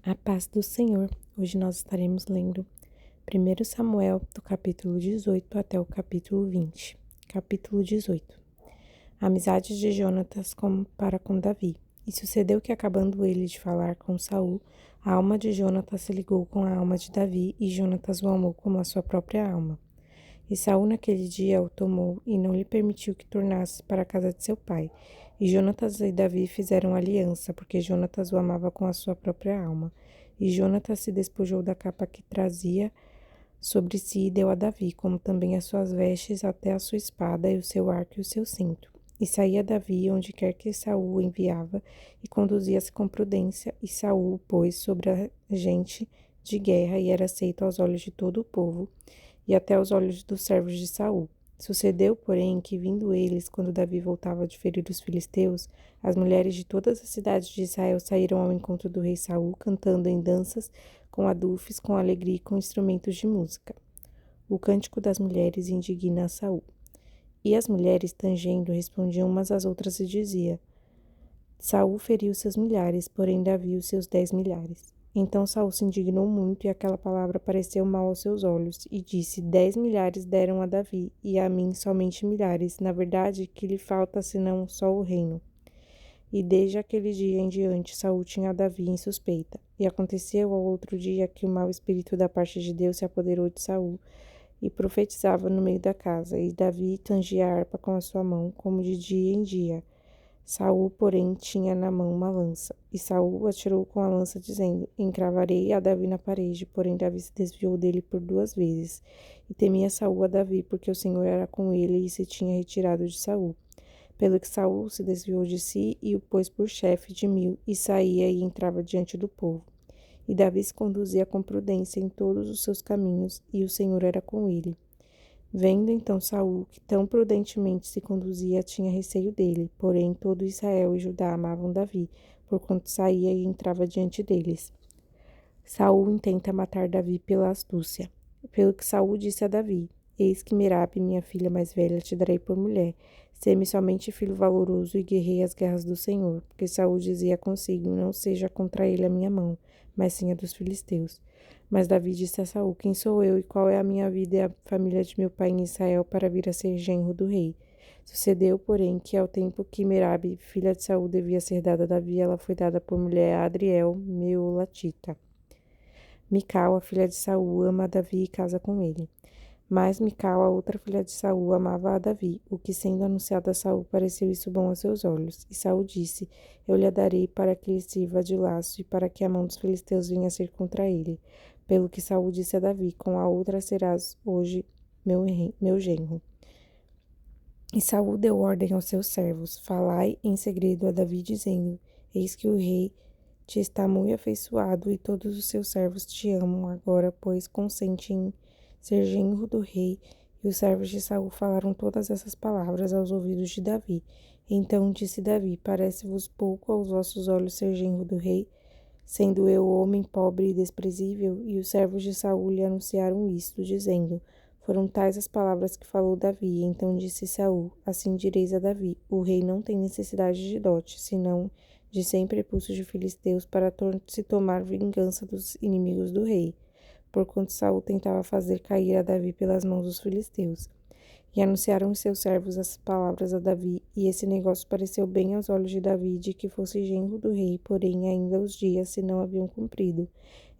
A paz do Senhor. Hoje nós estaremos lendo 1 Samuel, do capítulo 18 até o capítulo 20. Capítulo 18. A amizade de Jonatas para com Davi. E sucedeu que, acabando ele de falar com Saul, a alma de Jonatas se ligou com a alma de Davi, e Jonatas o amou como a sua própria alma. E Saul naquele dia o tomou e não lhe permitiu que tornasse para a casa de seu pai. E Jonatas e Davi fizeram aliança, porque Jonatas o amava com a sua própria alma. E Jonatas se despojou da capa que trazia sobre si e deu a Davi, como também as suas vestes, até a sua espada e o seu arco e o seu cinto. E saía Davi onde quer que Saul o enviava, e conduzia-se com prudência, e Saul o pôs sobre a gente de guerra, e era aceito aos olhos de todo o povo, e até aos olhos dos servos de Saul. Sucedeu, porém, que, vindo eles, quando Davi voltava de ferir os filisteus, as mulheres de todas as cidades de Israel saíram ao encontro do rei Saul, cantando em danças, com adufes, com alegria e com instrumentos de música. O cântico das mulheres indigna a Saul. E as mulheres, tangendo, respondiam umas às outras e dizia: Saul feriu seus milhares, porém Davi os seus 10 milhares. Então Saul se indignou muito, e aquela palavra pareceu mal aos seus olhos, e disse: 10 milhares deram a Davi, e a mim somente milhares. Na verdade, que lhe falta senão só o reino. E desde aquele dia em diante, Saul tinha a Davi em suspeita. E aconteceu ao outro dia que o mau espírito da parte de Deus se apoderou de Saul, e profetizava no meio da casa, e Davi tangia a harpa com a sua mão, como de dia em dia. Saul, porém, tinha na mão uma lança, e Saul atirou com a lança, dizendo: Encravarei a Davi na parede. Porém Davi se desviou dele por 2 vezes. E temia Saul a Davi, porque o Senhor era com ele, e se tinha retirado de Saul. Pelo que Saul se desviou de si, e o pôs por chefe de 1000, e saía e entrava diante do povo. E Davi se conduzia com prudência em todos os seus caminhos, e o Senhor era com ele. Vendo então Saul que tão prudentemente se conduzia, tinha receio dele. Porém todo Israel e Judá amavam Davi, porquanto saía e entrava diante deles. Saul intenta matar Davi pela astúcia. Pelo que Saul disse a Davi: Eis que Merabe, minha filha mais velha, te darei por mulher. Sê-me somente filho valoroso e guerrei as guerras do Senhor. Porque Saul dizia consigo: Não seja contra ele a minha mão, mas sim a dos filisteus. Mas Davi disse a Saul: Quem sou eu e qual é a minha vida e a família de meu pai em Israel para vir a ser genro do rei? Sucedeu, porém, que ao tempo que Merabe, filha de Saul, devia ser dada a Davi, ela foi dada por mulher a Adriel, Meolatita. Mical, a filha de Saul, ama a Davi e casa com ele. Mas Mical, a outra filha de Saul, amava a Davi, o que, sendo anunciado a Saul, pareceu isso bom aos seus olhos. E Saul disse: Eu lhe a darei para que lhe sirva de laço e para que a mão dos filisteus venha a ser contra ele. Pelo que Saul disse a Davi: Com a outra serás hoje meu genro. E Saul deu ordem aos seus servos: Falai em segredo a Davi, dizendo: Eis que o rei te está muito afeiçoado, e todos os seus servos te amam. Agora, pois, consente em ser genro do rei. E os servos de Saul falaram todas essas palavras aos ouvidos de Davi. Então disse Davi: Parece-vos pouco aos vossos olhos ser genro do rei, sendo eu homem pobre e desprezível? E os servos de Saul lhe anunciaram isto, dizendo: Foram tais as palavras que falou Davi. Então disse Saul: Assim direis a Davi: O rei não tem necessidade de dote, senão de 100 prepulsos de filisteus, para se tomar vingança dos inimigos do rei, porquanto Saul tentava fazer cair a Davi pelas mãos dos filisteus. E anunciaram os seus servos as palavras a Davi, e esse negócio pareceu bem aos olhos de Davi, de que fosse genro do rei, porém ainda os dias se não haviam cumprido.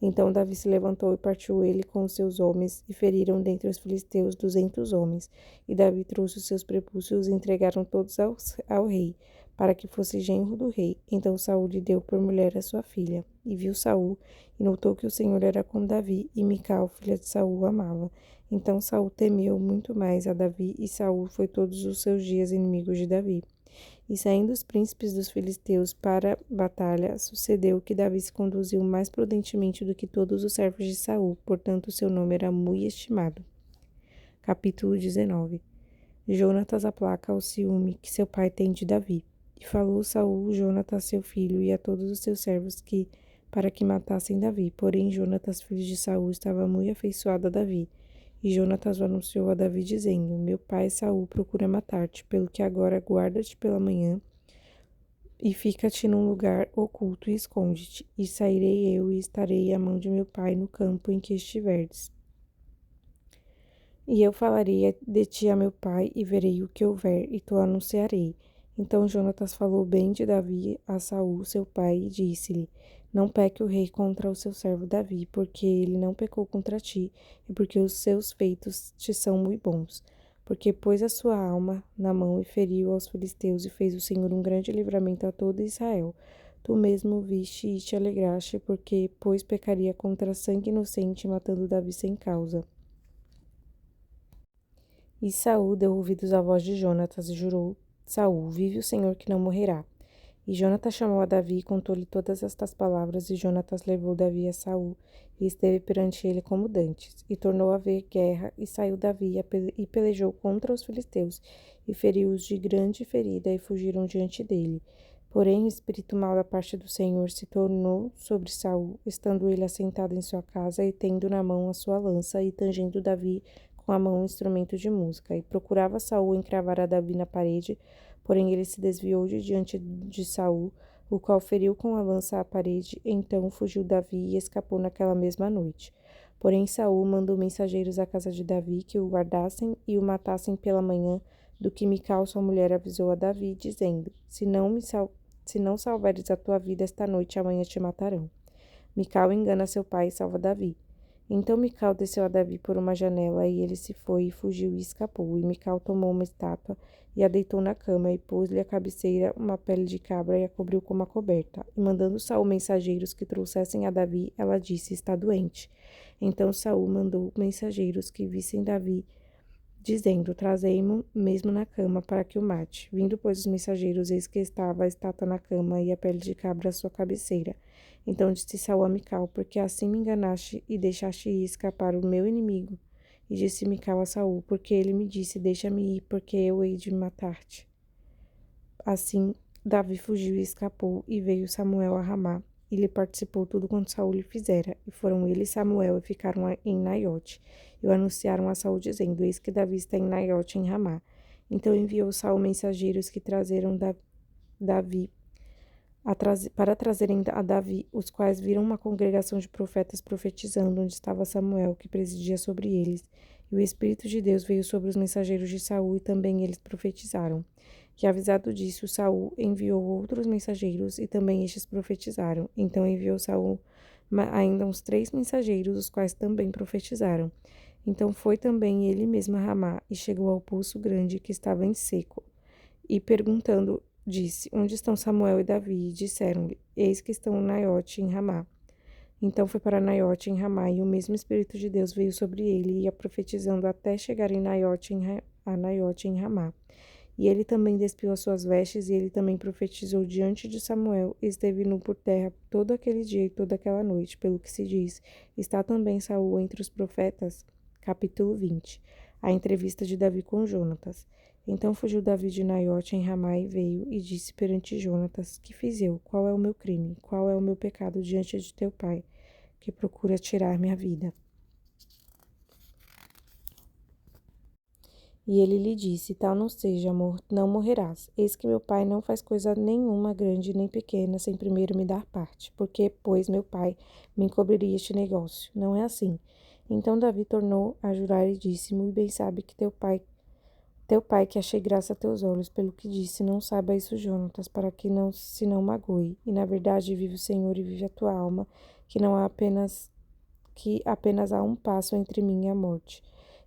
Então Davi se levantou e partiu ele com os seus homens, e feriram dentre os filisteus 200 homens. E Davi trouxe os seus prepúcios e os entregaram todos ao rei, para que fosse genro do rei. Então Saul lhe deu por mulher a sua filha. E viu Saul, e notou que o Senhor era com Davi, e Mical, filha de Saul, o amava. Então Saul temeu muito mais a Davi, e Saul foi todos os seus dias inimigo de Davi. E saindo os príncipes dos filisteus para a batalha, sucedeu que Davi se conduziu mais prudentemente do que todos os servos de Saul, portanto seu nome era muito estimado. Capítulo 19. Jonatas aplaca o ciúme que seu pai tem de Davi. E falou Saul Jonatas seu filho e a todos os seus servos para que matassem Davi. Porém Jonatas, filho de Saul, estava muito afeiçoado a Davi. E Jonatas o anunciou a Davi, dizendo: Meu pai Saul procura matar-te, pelo que agora guarda-te pela manhã, e fica-te num lugar oculto e esconde-te, e sairei eu e estarei à mão de meu pai no campo em que estiverdes. E eu falarei de ti a meu pai, e verei o que houver, e tu anunciarei. Então Jonatas falou bem de Davi a Saul, seu pai, e disse-lhe: Não peque o rei contra o seu servo Davi, porque ele não pecou contra ti, e porque os seus feitos te são muito bons. Porque pôs a sua alma na mão e feriu aos filisteus, e fez o Senhor um grande livramento a todo Israel. Tu mesmo viste e te alegraste, porque, pois, pecaria contra sangue inocente, matando Davi sem causa. E Saul deu ouvidos à voz de Jonatas e jurou: Saul, vive o Senhor que não morrerá. E Jonatas chamou a Davi e contou-lhe todas estas palavras, e Jonatas levou Davi a Saul, e esteve perante ele como dantes. E tornou a haver guerra, e saiu Davi e pelejou contra os filisteus, e feriu-os de grande ferida, e fugiram diante dele. Porém, o espírito mau da parte do Senhor se tornou sobre Saul, estando ele assentado em sua casa, e tendo na mão a sua lança, e tangendo Davi com a mão um instrumento de música. E procurava Saul encravar a Davi na parede, porém ele se desviou de diante de Saul, o qual feriu com a lança a parede. Então fugiu Davi e escapou naquela mesma noite. Porém Saul mandou mensageiros à casa de Davi que o guardassem e o matassem pela manhã, do que Mical, sua mulher, avisou a Davi, dizendo: Se não salvares a tua vida esta noite, amanhã te matarão. Mical engana seu pai e salva Davi. Então Mical desceu a Davi por uma janela, e ele se foi, e fugiu e escapou. E Mical tomou uma estátua, e a deitou na cama, e pôs-lhe à cabeceira uma pele de cabra, e a cobriu com uma coberta. E mandando Saul mensageiros que trouxessem a Davi, ela disse: Está doente. Então Saul mandou mensageiros que vissem Davi, dizendo: Trazei-mo mesmo na cama, para que o mate. Vindo, pois, os mensageiros, eis que estava a estátua na cama, e a pele de cabra à sua cabeceira. Então disse Saul a Mical: Porque assim me enganaste e deixaste ir escapar o meu inimigo? E disse Mical a Saul: Porque ele me disse: Deixa-me ir, porque eu hei de matar-te. Assim Davi fugiu e escapou, e veio Samuel a Ramá, e lhe participou tudo quanto Saul lhe fizera. E foram ele e Samuel, e ficaram em Naiote. E o anunciaram a Saul, dizendo: Eis que Davi está em Naiote, em Ramá. Então enviou Saul mensageiros que trazeram Davi para trazerem a Davi, os quais viram uma congregação de profetas profetizando, onde estava Samuel, que presidia sobre eles. E o Espírito de Deus veio sobre os mensageiros de Saul, e também eles profetizaram. E avisado disso, Saul enviou outros mensageiros, e também estes profetizaram. Então enviou Saul ainda uns 3 mensageiros, os quais também profetizaram. Então foi também ele mesmo a Ramá, e chegou ao poço grande que estava em seco. E perguntando, disse: Onde estão Samuel e Davi? E disseram-lhe: Eis que estão em Naiote, em Ramá. Então foi para Naiote, em Ramá, e o mesmo Espírito de Deus veio sobre ele, e ia profetizando até chegar em Naiote, em Ramá. E ele também despiu as suas vestes, e ele também profetizou diante de Samuel, e esteve nu por terra todo aquele dia e toda aquela noite, pelo que se diz: Está também Saul entre os profetas? Capítulo 20. A entrevista de Davi com Jonatas. Então fugiu Davi de Naiote em Ramá e veio, e disse perante Jonatas: Que fiz eu? Qual é o meu crime? Qual é o meu pecado diante de teu pai, que procura tirar minha vida? E ele lhe disse: Tal não seja, amor, não morrerás. Eis que meu pai não faz coisa nenhuma grande nem pequena, sem primeiro me dar parte. Porque, pois, meu pai me encobriria este negócio. Não é assim. Então Davi tornou a jurar e disse: Muito bem sabe que teu pai que achei graça a teus olhos, pelo que disse: Não saiba isso, Jonatas, para que não magoe. E na verdade vive o Senhor e vive a tua alma, que apenas há um passo entre mim e a morte.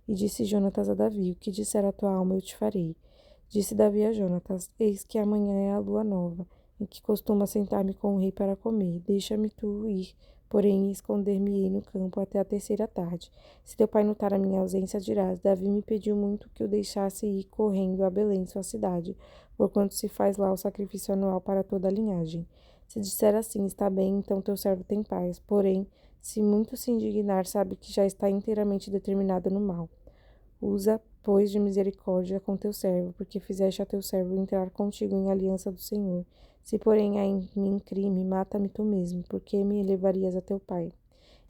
E disse Jonatas a Davi: O que disser a tua alma eu te farei. Disse Davi a Jonatas: Eis que amanhã é a lua nova, em que costumo sentar-me com o rei para comer. Deixa-me tu ir, porém esconder-me-ei no campo até a terceira tarde. Se teu pai notar a minha ausência, dirás: Davi me pediu muito que o deixasse ir correndo a Belém, sua cidade, porquanto se faz lá o sacrifício anual para toda a linhagem. Se disser assim: Está bem, então teu servo tem paz. Porém, se muito se indignar, sabe que já está inteiramente determinado no mal. Usa, pois, de misericórdia com teu servo, porque fizeste a teu servo entrar contigo em aliança do Senhor. Se, porém, há em mim crime, mata-me tu mesmo, porque me levarias a teu pai.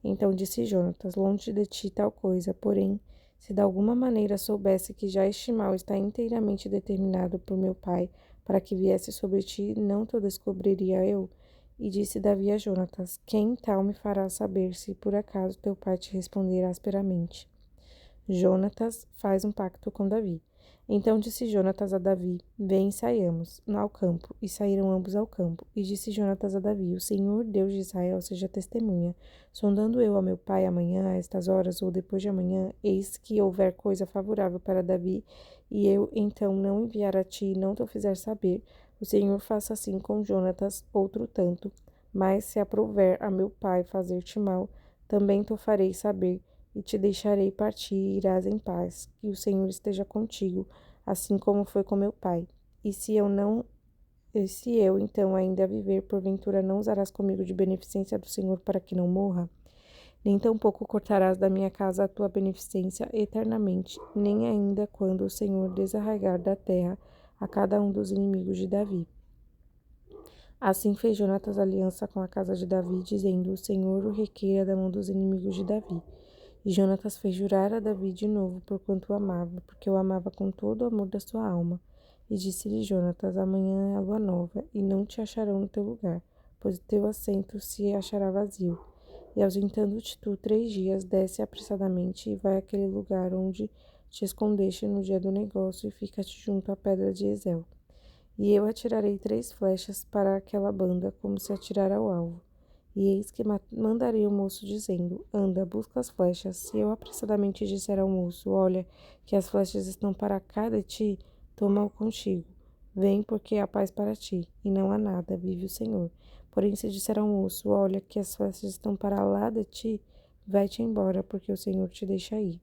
Então disse Jonatas: Longe de ti tal coisa, porém, se de alguma maneira soubesse que já este mal está inteiramente determinado por meu pai, para que viesse sobre ti, não te o descobriria eu? E disse Davi a Jonatas: Quem tal me fará saber se por acaso teu pai te responder asperamente? Jonatas faz um pacto com Davi. Então disse Jonatas a Davi: Vem, saiamos ao campo. E saíram ambos ao campo. E disse Jonatas a Davi: O Senhor, Deus de Israel, seja testemunha. Sondando eu a meu pai amanhã, a estas horas, ou depois de amanhã, eis que houver coisa favorável para Davi, e eu então não enviar a ti e não te o fizer saber, o Senhor faça assim com Jonatas outro tanto. Mas se aprouver a meu pai fazer-te mal, também te o farei saber e te deixarei partir e irás em paz. Que o Senhor esteja contigo, assim como foi com meu pai. Se eu então ainda viver, porventura não usarás comigo de beneficência do Senhor para que não morra? Nem tampouco cortarás da minha casa a tua beneficência eternamente, nem ainda quando o Senhor desarraigar da terra a cada um dos inimigos de Davi. Assim fez Jonatas aliança com a casa de Davi, dizendo: O Senhor o requeira da mão dos inimigos de Davi. E Jonatas fez jurar a Davi de novo, porquanto o amava, porque o amava com todo o amor da sua alma. E disse-lhe Jonatas: Amanhã é a lua nova, e não te acharão no teu lugar, pois o teu assento se achará vazio. E ausentando-te tu 3 dias, desce apressadamente e vai àquele lugar onde te escondeste no dia do negócio, e fica-te junto à pedra de Ezel. E eu atirarei 3 flechas para aquela banda, como se atirar ao alvo. E eis que mandarei o moço, dizendo: Anda, busca as flechas. Se eu apressadamente disser ao moço: Olha, que as flechas estão para cá de ti, toma-o contigo. Vem, porque há paz para ti, e não há nada, vive o Senhor. Porém, se disser ao moço: Olha, que as flechas estão para lá de ti, vai-te embora, porque o Senhor te deixa ir.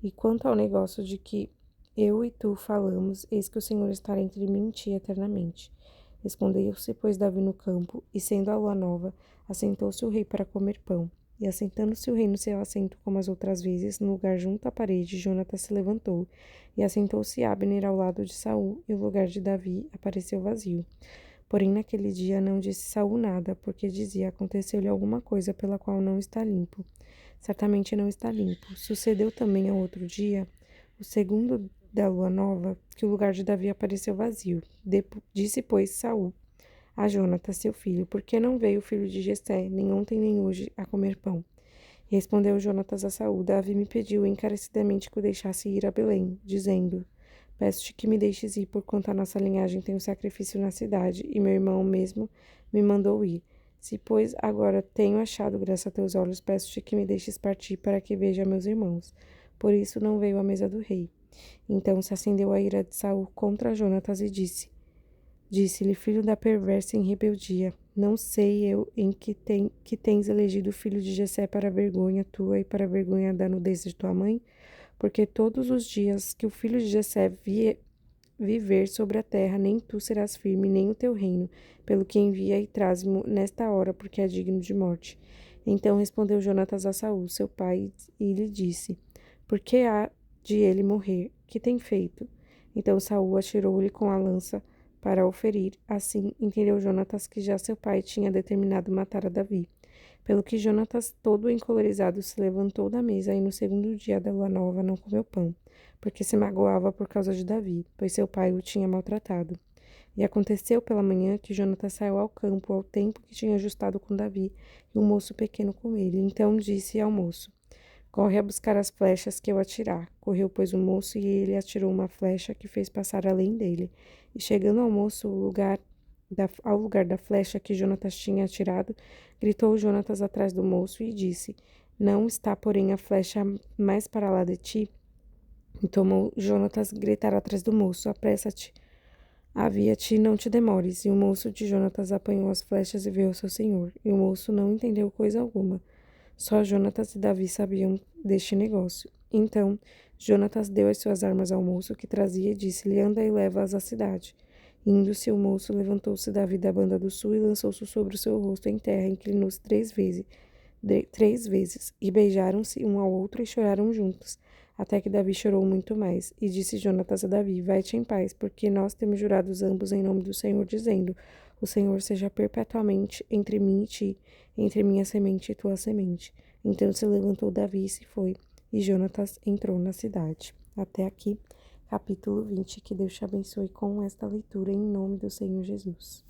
E quanto ao negócio de que eu e tu falamos, eis que o Senhor estará entre mim e ti eternamente. Escondeu-se, pois, Davi no campo, e sendo a lua nova, assentou-se o rei para comer pão. E assentando-se o rei no seu assento como as outras vezes, no lugar junto à parede, Jonatas se levantou, e assentou-se Abner ao lado de Saul, e o lugar de Davi apareceu vazio. Porém, naquele dia não disse Saul nada, porque dizia: aconteceu-lhe alguma coisa pela qual não está limpo. Certamente não está limpo. Sucedeu também ao outro dia, o segundo da lua nova, que o lugar de Davi apareceu vazio. Disse, pois, Saul a Jonatas, seu filho: Por que não veio o filho de Jessé, nem ontem nem hoje, a comer pão? E respondeu Jonatas a Saul: Davi me pediu encarecidamente que o deixasse ir a Belém, dizendo: Peço-te que me deixes ir, porquanto a nossa linhagem tem um sacrifício na cidade, e meu irmão mesmo me mandou ir. Se, pois, agora tenho achado graça a teus olhos, peço-te que me deixes partir para que veja meus irmãos. Por isso não veio à mesa do rei. Então se acendeu a ira de Saul contra Jonatas e disse-lhe: Filho da perversa em rebeldia, não sei eu em que tens elegido o filho de Jessé para a vergonha tua e para a vergonha da nudez de tua mãe? Porque todos os dias que o filho de Jessé viver sobre a terra, nem tu serás firme, nem o teu reino, pelo que envia e traz-mo nesta hora, porque é digno de morte. Então respondeu Jonatas a Saul, seu pai, e lhe disse: Por que há de ele morrer? Que tem feito? Então Saul atirou-lhe com a lança para o ferir. Assim entendeu Jonatas que já seu pai tinha determinado matar a Davi. Pelo que Jonatas, todo encolorizado, se levantou da mesa e no segundo dia da lua nova não comeu pão, porque se magoava por causa de Davi, pois seu pai o tinha maltratado. E aconteceu pela manhã que Jonatas saiu ao campo ao tempo que tinha ajustado com Davi, e um moço pequeno com ele. Então disse ao moço: Corre a buscar as flechas que eu atirar. Correu, pois, o moço, e ele atirou uma flecha que fez passar além dele. E chegando ao moço, ao lugar da flecha que Jonatas tinha atirado, gritou Jonatas atrás do moço e disse: Não está, porém, a flecha mais para lá de ti? E tomou Jonatas gritar atrás do moço: Apressa-te, avia-te, não te demores. E o moço de Jonatas apanhou as flechas e veio ao seu senhor. E o moço não entendeu coisa alguma. Só Jonatas e Davi sabiam deste negócio. Então, Jonatas deu as suas armas ao moço que trazia e disse-lhe: Anda e leva-as à cidade. Indo-se o moço, levantou-se Davi da banda do sul e lançou-se sobre o seu rosto em terra, inclinou-se 3 vezes, e beijaram-se um ao outro e choraram juntos, até que Davi chorou muito mais. E disse Jonatas a Davi: Vai-te em paz, porque nós temos jurado ambos em nome do Senhor, dizendo: O Senhor seja perpetuamente entre mim e ti, entre minha semente e tua semente. Então se levantou Davi e se foi, e Jonatas entrou na cidade. Até aqui, capítulo 20. Que Deus te abençoe com esta leitura em nome do Senhor Jesus.